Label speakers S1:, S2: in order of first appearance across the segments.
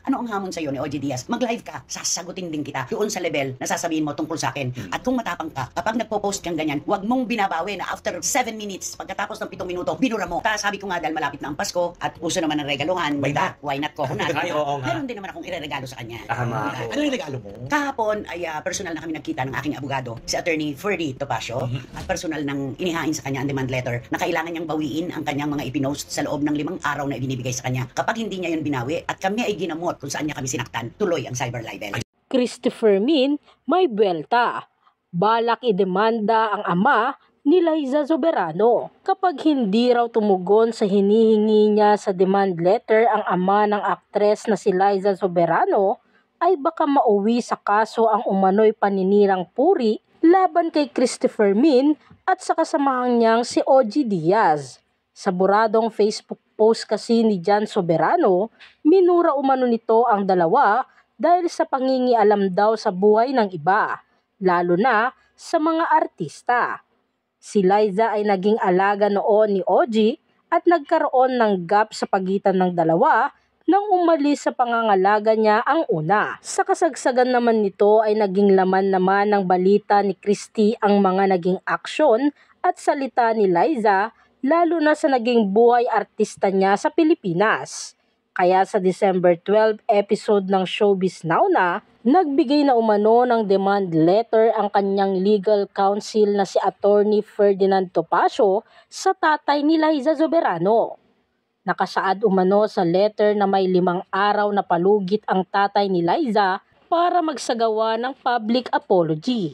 S1: Ano ang hamon sa'yo ni OG Diaz? Mag-live ka, sasagutin din kita doon sa level na sasabihin mo tungkol sa akin. At kung matapang ka, kapag nagpo-post kang ganyan, huwag mong binabawi na after 7 minutes, pagkatapos ng 7 minuto, binura mo. Sabi ko nga dahil malapit na ang Pasko at uso naman ng regaluhan, why not coconut?
S2: Ay, oo nga.
S1: Meron din naman akong ireregalo sa kanya.
S2: Tama.
S3: Ano yung regalo mo?
S1: Kahapon ay personal na kami nagkita ng aking abogado, si Attorney Ferdy Topacio, at personal nang inihain sa kanya ang demand letter na kailangan niyang bawiin ang kanyang mga ipinost sa loob ng 5 araw na ibinibigay sa kanya. Kapag hindi niya yun binawi at kami ay ginamot kung saan niya kami sinaktan, tuloy ang cyber libel.
S4: Christopher Min may buwelta. Balak idemanda ang ama ni Liza Soberano. Kapag hindi raw tumugon sa hinihingi niya sa demand letter ang ama ng aktres na si Liza Soberano, ay baka mauwi sa kaso ang umano'y paninirang puri laban kay Christopher Min at sa kasamahan niyang si OG Diaz. Sa buradong Facebook post kasi ni Jan Soberano, minura umano nito ang dalawa dahil sa pangingialam daw sa buhay ng iba, lalo na sa mga artista. Si Liza ay naging alaga noon ni OG at nagkaroon ng gap sa pagitan ng dalawa nang umalis sa pangangalaga niya ang una. Sa kasagsagan naman nito ay naging laman naman ng balita ni Christy ang mga naging aksyon at salita ni Liza, lalo na sa naging buhay artista niya sa Pilipinas. Kaya sa December 12 episode ng Showbiz Now na, nagbigay na umano ng demand letter ang kanyang legal counsel na si Attorney Ferdinand Topacio sa tatay ni Liza Soberano. Nakasaad umano sa letter na may 5 araw na palugit ang tatay ni Liza para magsagawa ng public apology.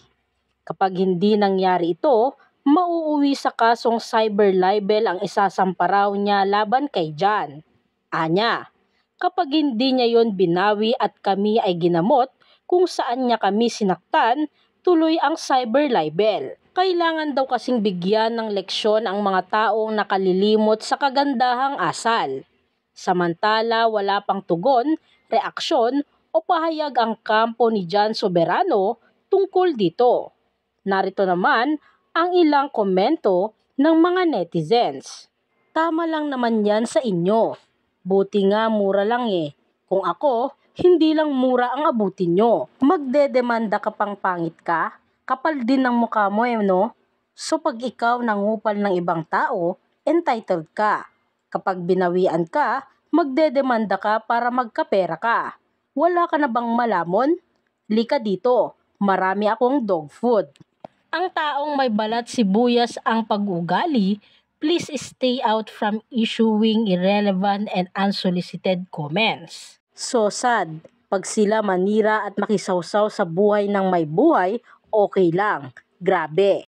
S4: Kapag hindi nangyari ito, mauuwi sa kasong cyber libel ang isasampa raw niya laban kay Jan. Anya, kapag hindi niya yon binawi at kami ay ginamot kung saan niya kami sinaktan, tuloy ang cyber libel. Kailangan daw kasing bigyan ng leksyon ang mga taong nakalilimot sa kagandahang asal. Samantala wala pang tugon, reaksyon o pahayag ang kampo ni Jan Soberano tungkol dito. Narito naman ang ilang komento ng mga netizens. Tama lang naman yan sa inyo. Buti nga mura lang eh. Kung ako, hindi lang mura ang abutin nyo. Magdedemanda ka pang pangit ka? Kapal din ng mukha mo no? So pag ikaw nangupal ng ibang tao, entitled ka. Kapag binawian ka, magdedemanda ka para magkapera ka. Wala ka na bang malamon? Lika dito, marami akong dog food. Ang taong may balat sibuyas ang pag-ugali, please stay out from issuing irrelevant and unsolicited comments. So sad, pag sila manira at makisawsaw sa buhay ng may buhay, okay lang. Grabe.